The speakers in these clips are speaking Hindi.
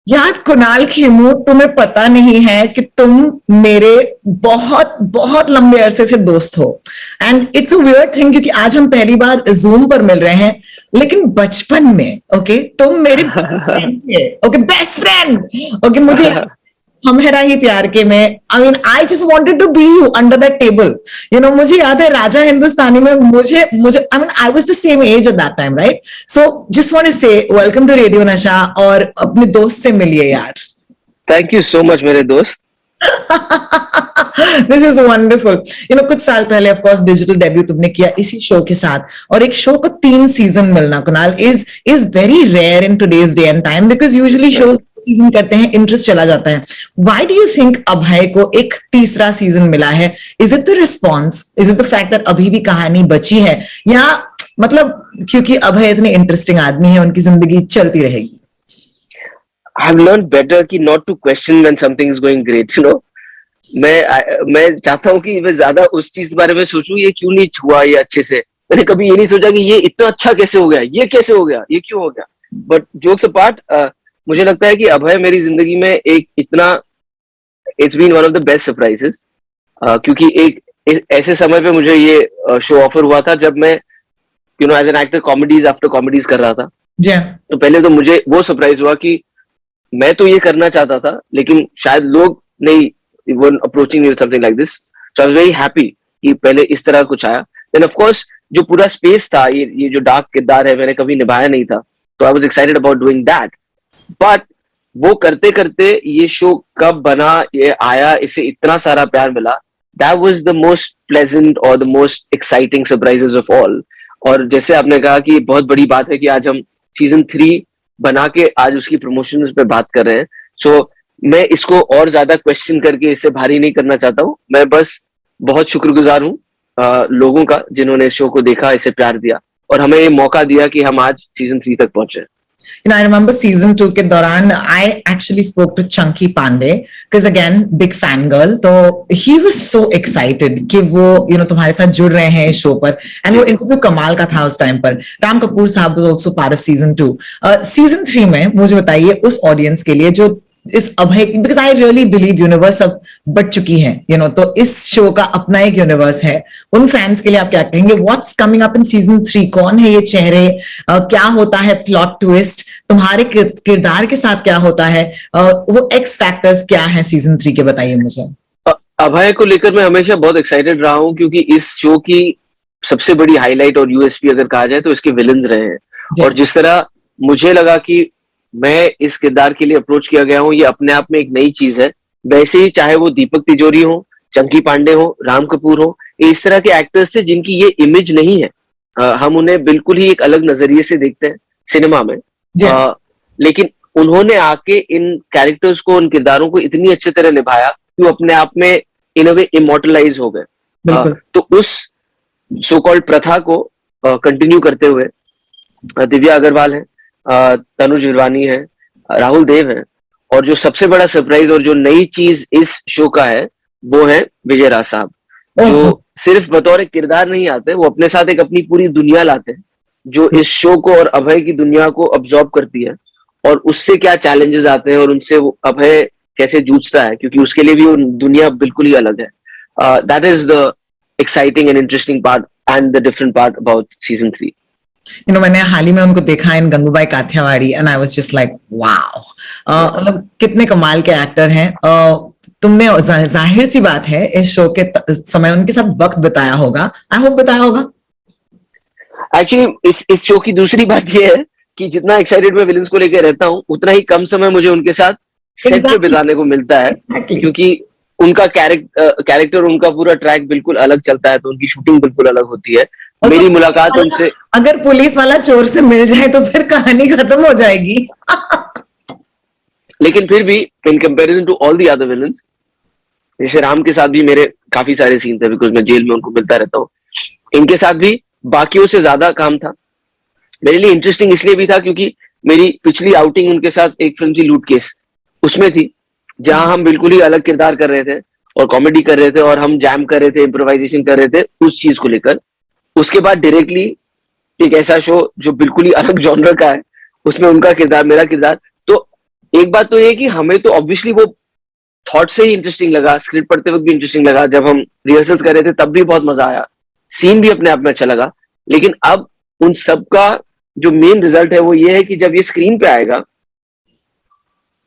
यार कुणाल खेमू, तुम्हें पता नहीं है कि तुम मेरे बहुत बहुत लंबे अरसे से दोस्त हो। And it's a weird thing, क्योंकि आज हम पहली बार जूम पर मिल रहे हैं, लेकिन बचपन में ओके तुम मेरे फ्रेंड थे। Okay, best friend. ओके, मुझे हम है ही प्यार के में, I mean I just wanted to be you under that table. मुझे याद है राजा हिंदुस्तानी में मुझे मुझे I mean I was the same age at that time, right? So just want to say welcome to radio Nasha, और अपने दोस्त से मिलिए यार। थैंक यू सो मच मेरे दोस्त। This is wonderful. कुछ साल पहले ऑफ कोर्स डिजिटल डेब्यू तुमने किया इसी शो के साथ, और एक शो को 3 सीजन मिलना Kunal is very rare in today's day and time, because usually shows season करते हैं, इंटरेस्ट चला जाता है। Why do you think Abhay को एक तीसरा सीजन मिला है? Is it the response, is it the fact that अभी भी कहानी बची है, या मतलब क्योंकि अभय इतने इंटरेस्टिंग आदमी है, उनकी जिंदगी चलती रहेगी? I've learned better कि not to question when something is going great, you know. मैं चाहता हूँ कि मैं ज्यादा उस चीज के बारे में सोचूं, ये क्यों नहीं हुआ ये अच्छे से। मैंने कभी ये नहीं सोचा कि ये इतना अच्छा कैसे हो गया, ये कैसे हो गया, ये क्यों हो गया। बट जोक्स अपार्ट, मुझे लगता है कि अभय मेरी जिंदगी में एक इतना, it's been one of the best surprises, क्योंकि एक ऐसे समय पे मुझे ये शो ऑफर हुआ था जब मैं as an actor comedies after comedies कर रहा था। तो पहले तो मुझे वो सरप्राइज हुआ कि मैं तो ये करना चाहता था, लेकिन शायद लोग नहीं were approaching something like this. So I was very happy कि पहले इस तरह कुछ आया। देन ऑफ कोर्स जो पूरा स्पेस था, ये जो डार्क किरदार है, मैंने कभी निभाया नहीं था, तो I was excited about doing that. But वो करते करते ये शो कब बना, ये आया, इसे इतना सारा प्यार मिला, that was the most pleasant और the most exciting surprises of all. और जैसे आपने कहा कि बहुत बड़ी बात है कि आज हम सीजन 3 बना के आज उसकी प्रमोशन पे बात कर रहे हैं। सो मैं इसको और ज्यादा क्वेश्चन करके इसे भारी नहीं करना चाहता हूँ। मैं बस बहुत शुक्रगुजार हूँ लोगों का, जिन्होंने इस शो को देखा, इसे प्यार दिया और हमें ये मौका दिया कि हम आज सीजन 3 तक पहुंचे। I remember season 2 के दौरान I actually spoke to Chunky Pandey, because again big fan girl, तो he was so excited कि वो तुम्हारे साथ जुड़ रहे हैं इस शो पर, एंड वो इंटरव्यू कमाल का था उस टाइम पर। राम कपूर साहब was also part of season 2। season 3 में मुझे बताइए उस ऑडियंस के लिए जो इस Abhay, because I really believe universe अब बढ़ चुकी है, तो इस शो का अपना एक यूनिवर्स है, उन फैंस के लिए आप क्या कहेंगे? What's coming up in season 3? कौन है ये चेहरे? क्या होता है प्लॉट ट्विस्ट? तुम्हारे किरदार के साथ क्या होता है? वो एक्स फैक्टर्स क्या है सीजन 3 के, बताइए मुझे। अभय को लेकर मैं हमेशा बहुत एक्साइटेड रहा हूँ, क्योंकि इस शो की सबसे बड़ी हाईलाइट और यूएसपी अगर कहा जाए तो इसके विलन्स रहे हैं। और जिस तरह मुझे लगा कि मैं इस किरदार के लिए अप्रोच किया गया हूँ, ये अपने आप में एक नई चीज है। वैसे ही चाहे वो दीपक तिजोरी हो, चंकी पांडे हो, राम कपूर हो, इस तरह के एक्टर्स थे जिनकी ये इमेज नहीं है। हम उन्हें बिल्कुल ही एक अलग नजरिए से देखते हैं सिनेमा में। लेकिन उन्होंने आके इन कैरेक्टर्स को, उन किरदारों को इतनी अच्छी तरह निभाया कि वो अपने आप में इन अ वे इमोर्टलाइज हो गए। तो उस सो कॉल्ड प्रथा को कंटिन्यू करते हुए दिव्या अग्रवाल है, तनुज हिरवानी है, राहुल देव है, और जो सबसे बड़ा सरप्राइज और जो नई चीज इस शो का है वो है विजय राज साहब, जो सिर्फ बतौर एक किरदार नहीं आते, वो अपने साथ एक अपनी पूरी दुनिया लाते हैं, जो इस शो को और अभय की दुनिया को अब्सॉर्ब करती है, और उससे क्या चैलेंजेस आते हैं और उनसे वो अभय कैसे जूझता है, क्योंकि उसके लिए भी वो दुनिया बिल्कुल ही अलग है। That is the exciting and interesting part and the different part about season 3। मैंने हाल ही में उनको देखा in Gangubai Kathiawadi, and I was just like wow, मतलब कितने कमाल के एक्टर हैं। तुमने जाहिर सी बात है इस शो के समय उनके साथ वक्त बिताया होगा, आई होप बिताया होगा। एक्चुअली इस शो की दूसरी बात ये है कि जितना एक्साइटेड मैं विलन्स को लेकर रहता हूँ, उतना ही कम समय मुझे उनके साथ सेट पे बिताने को मिलता है। क्योंकि उनका कैरेक्टर, उनका पूरा ट्रैक बिल्कुल अलग चलता है, तो उनकी शूटिंग बिल्कुल अलग होती है। मेरी मुलाकात उनसे, अगर पुलिस वाला चोर से मिल जाए तो फिर कहानी खत्म हो जाएगी। लेकिन फिर भी in comparison to all the other villains, जैसे राम के साथ भी मेरे काफी सारे सीन थे, बिकॉज मैं जेल में उनको मिलता रहता हूँ, इनके साथ भी बाकियों से ज्यादा काम था। मेरे लिए इंटरेस्टिंग इसलिए भी था क्योंकि मेरी पिछली आउटिंग उनके साथ एक फिल्म थी लूट केस, उसमें थी, जहां हम बिल्कुल ही अलग किरदार कर रहे थे और कॉमेडी कर रहे थे और हम जैम कर रहे थे, इम्प्रोवाइजेशन कर रहे थे उस चीज को लेकर। उसके बाद डायरेक्टली एक ऐसा शो जो बिल्कुल ही अलग जॉनर का है, उसमें उनका किरदार, मेरा किरदार, तो एक बात तो ये कि हमें तो ऑब्वियसली वो थॉट से ही इंटरेस्टिंग लगा, स्क्रिप्ट पढ़ते वक्त भी इंटरेस्टिंग लगा, जब हम रिहर्सल्स कर रहे थे तब भी बहुत मजा आया, सीन भी अपने आप में अच्छा लगा। लेकिन अब उन सब का जो मेन रिजल्ट है वो ये है कि जब ये स्क्रीन पे आएगा,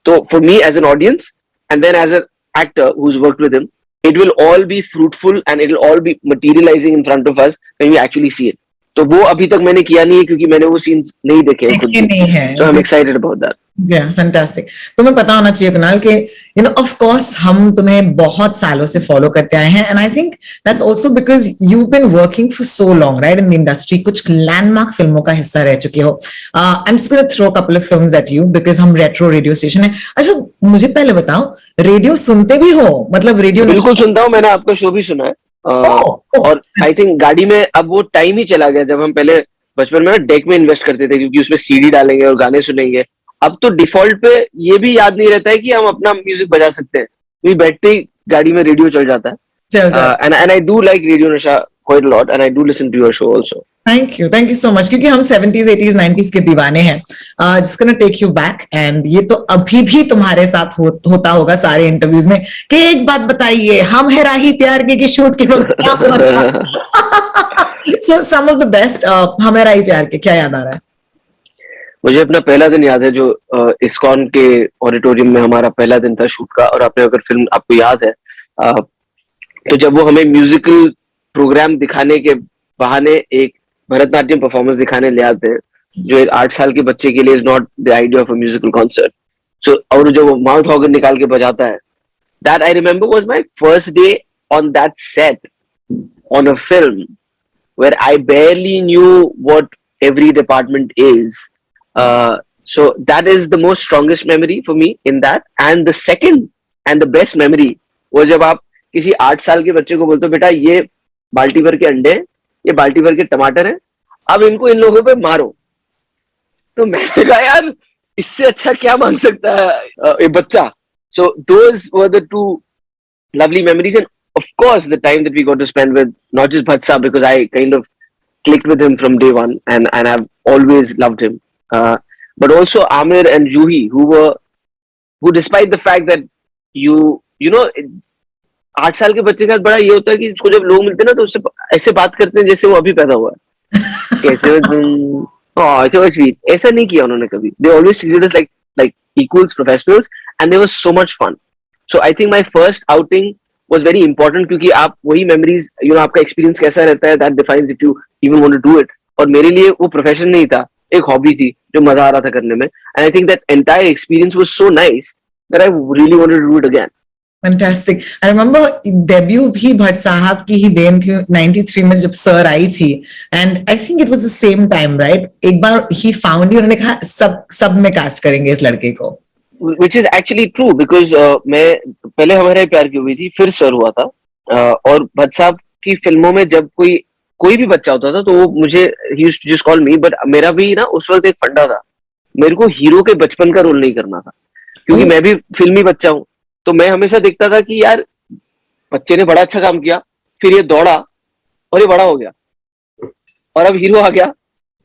तो for me as an audience and then as an actor who's worked with him, it will all be fruitful and it will all be materializing in front of us when we actually see it. तो वो अभी तक मैंने किया नहीं है क्योंकि मैंने वो सीन्स नहीं देखे खुद भी, नहीं है, so I'm excited about that. जी फैंटास्टिक। तुम्हें पता होना चाहिए कुणाल कि यू नो ऑफ कोर्स हम तुम्हें बहुत सालों से फॉलो करते आए हैं and I think that's also because you been working for so long right in the industry, कुछ लैंडमार्क फिल्मों का हिस्सा रह चुके हो। I am just gonna throw couple of films at you because हम रेट्रो रेडियो स्टेशन है। अच्छा मुझे पहले बताओ, रेडियो सुनते भी हो? मतलब रेडियो बिल्कुल सुनता हूँ, मैंने आपका शो भी सुना है। और आई थिंक गाड़ी में अब वो टाइम ही चला गया जब हम पहले बचपन में ना डेक में इन्वेस्ट करते थे क्योंकि उसमें सीडी डालेंगे और गाने सुनेंगे। अब तो डिफॉल्ट पे ये भी याद नहीं रहता है कि हम अपना म्यूजिक बजा सकते हैं, क्योंकि बैठते ही गाड़ी में रेडियो चल जाता है। And I do like radio Nasha quite a lot and I do listen to your show also. Thank you so much, क्योंकि हम 70s 80s 90s के दीवाने हैं। जिसको ना टेक यू बैक एंड ये तो अभी भी तुम्हारे साथ होता होगा सारे इंटरव्यूज में कि एक बात बताइए, हम है राही प्यार के शूट के वक्त क्या हुआ था? सो सम ऑफ द बेस्ट, हम है राही प्यार के क्या याद आ रहा है? मुझे अपना पहला दिन याद है जो इस्कॉन के ऑडिटोरियम में हमारा पहला दिन था शूट का। और आपने अगर फिल्म आपको याद है तो जब वो हमें म्यूजिकल प्रोग्राम दिखाने के बहाने एक भरतनाट्यम परफॉर्मेंस दिखाने ले आते हैं जो एक 8 साल के बच्चे के लिए is not the idea of a musical concert. So और जो वो माउथ ऑर्गन निकाल के बजाता है, that I remember was my first day on that set on a film where I barely knew what every department is. So that is the most strongest memory for me in that. And the second and the best memory वो जब आप किसी 8 साल के बच्चे को बोलते हो बेटा ये बाल्टी भर के अंडे, ये बाल्टी भर के टमाटर है, अब इनको इन लोगों पे मारो। तो मैंने कहा यार इससे अच्छा क्या मांग सकता है ये बच्चा। So those were the two lovely memories, and of course the time that we got to spend with not just Bhatsa, because I kind of clicked with him from day one and I've always loved him. But also Amir and Juhi, who despite the fact that you know 8 साल के बच्चे का बड़ा ये होता है कि इसको जब लोग मिलते हैं ना तो उससे ऐसे बात करते हैं जैसे वो अभी पैदा हुआ है। कैसे हो तुम? ऐसे वो स्वीट, ऐसा नहीं किया उन्होंने कभी। They always treated us like equals, professionals, and there was so much fun. So I think my first outing was very important क्योंकि आप वही memories, आपका experience कैसा रहता है, that defines if you even want to do it. और मेरे लिए वो profession नहीं था, एक हॉबी थी जो मजा आ रहा था करने में। And I think that entire experience was so nice that I really wanted to do it again. Fantastic. I remember debut भी भट्ट साहब की ही देन थी 93 में जब सर आई थी and I think it was the same time right. एक बार ही फाउंड यू, उन्होंने कहा सब में कास्ट करेंगे इस लड़के को, which is actually true because मैं पहले हमारे प्यार की हुई थी, फिर सर हुआ था। और भट्ट साहब की फिल्मों में जब कोई भी बच्चा होता था तो वो मुझे he used to just call me, but मेरा भी ना उस वक्त एक फंडा था, मेरे को हीरो के बचपन का रोल नहीं करना था क्योंकि मैं भी फिल्मी बच्चा हूँ। तो मैं हमेशा देखता था कि यार बच्चे ने बड़ा अच्छा काम किया, फिर ये दौड़ा और ये बड़ा हो गया और अब हीरो आ गया,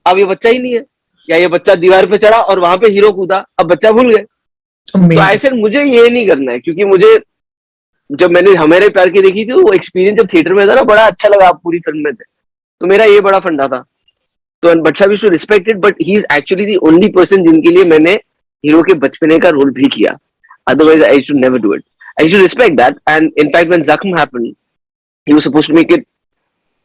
अब ये बच्चा ही नहीं है, या ये बच्चा दीवार पे चढ़ा और वहां पे हीरो कूदा, अब बच्चा भूल गए। तो ऐसे मुझे ये नहीं करना है क्योंकि मुझे जब मैंने हमारे प्यार की देखी थी वो एक्सपीरियंस जब थिएटर में था ना बड़ा अच्छा लगा, आप पूरी फिल्म में थे, तो मेरा ये बड़ा फंडा था। तो बच्चा भी respect it, but he is actually the only person जिनके लिए मैंने हीरो के बचपने का रोल भी किया, otherwise I should never do it. I should respect that. And in fact when Zakham happened, he was supposed to make it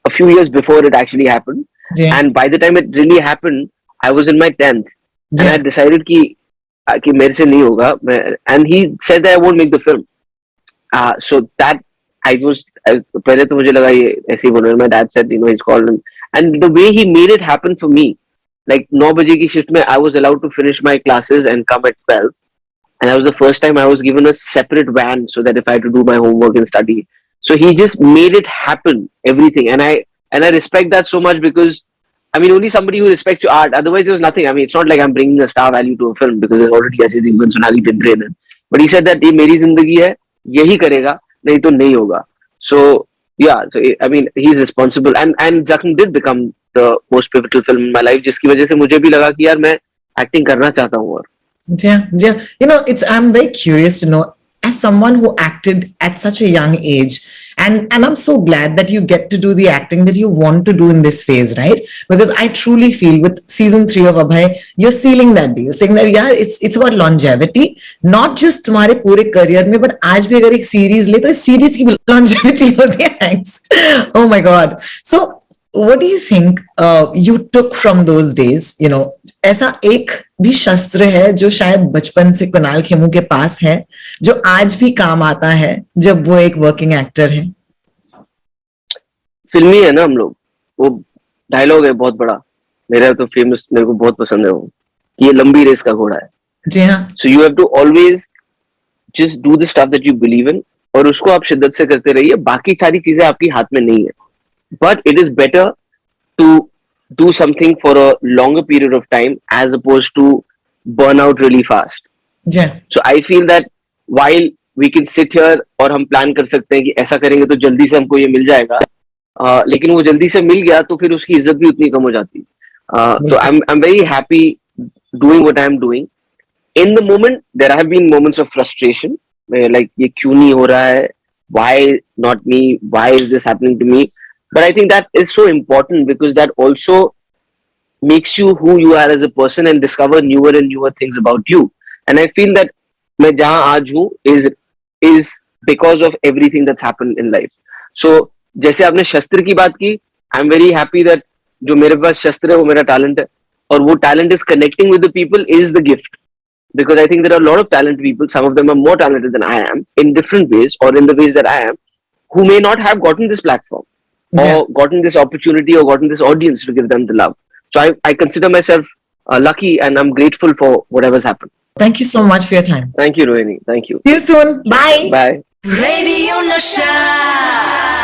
a few years before it actually happened. And by the time it really happened I was in my 10th and I had decided कि मेरे से नहीं होगा, and he said that I won't make the film. So that I was पहले तो मुझे लगा ये ऐसे ही बोल रहा है। My dad said he's called him, and the way he made it happen for me, like 9 बजे की शिफ्ट में I was allowed to finish my classes and come at 12, and that was the first time I was given a separate van so that if I had to do my homework and study, so he just made it happen, everything, and I respect that so much because I mean only somebody who respects your art, otherwise there was nothing. I mean it's not like I'm bringing a star value to a film because there's already Ajay Devgn, Sonali Bindre, but he said that ये मेरी जिंदगी है, यही करेगा, नहीं तो नहीं होगा। So yeah, so I mean he's responsible, and Zakham did become the most pivotal film in my life, जिसकी वजह से मुझे भी लगा कि यार मैं एक्टिंग करना चाहता हूँ। और Yeah, yeah. I'm very curious to know, as someone who acted at such a young age, and I'm so glad that you get to do the acting that you want to do in this phase, right? Because I truly feel with season 3 of Abhay, you're sealing that deal, saying that yeah, it's about longevity, not just तुम्हारे पूरे career में, but आज भी अगर एक series ले तो इस series की longevity होती है. Thanks. Oh my God. So what do you think you took from those days? ऐसा एक भी शस्त्र है जो शायद बचपन से कुणाल खेमू के पास है, जो आज भी काम आता है जब वो एक वर्किंग एक्टर है? फिल्मी है ना हम लोग, वो डायलॉग है बहुत बड़ा, मेरा तो फेमस, मेरे को बहुत पसंद है वो, कि ये लंबी रेस का घोड़ा है. जी हाँ. So you have to always just do the stuff that you believe in, और उसको आप शिद्दत से करते रहिए. बाकी सारी चीजें आपकी हाथ में नहीं है, but it is better to do something for a longer period of time as opposed to burn out really fast. Yeah. So I feel that while we can sit here और हम प्लान कर सकते हैं कि ऐसा करेंगे तो जल्दी से हमको ये मिल जाएगा, लेकिन वो जल्दी से मिल गया तो फिर उसकी इज्जत भी उतनी कम हो जाती. So I'm very happy doing what I'm doing. In the moment there have been moments of frustration, like ये क्यों नहीं हो रहा है, why not me, why is this happening to me? But I think that is so important because that also makes you who you are as a person and discover newer and newer things about you. And I feel that मैं जहाँ आज हूँ is because of everything that's happened in life. So जैसे आपने शस्त्र की बात की, I'm very happy that जो मेरे पास शस्त्र है वो मेरा talent है, और वो talent is connecting with the people is the gift. Because I think there are a lot of talented people, some of them are more talented than I am in different ways or in the ways that I am, who may not have gotten this platform. Yeah. Or gotten this opportunity or gotten this audience to give them the love. So I consider myself lucky and I'm grateful for whatever's happened. Thank you so much for your time. Thank you, Rohini. Thank you. See you soon. Bye. Bye. Radio Nasha.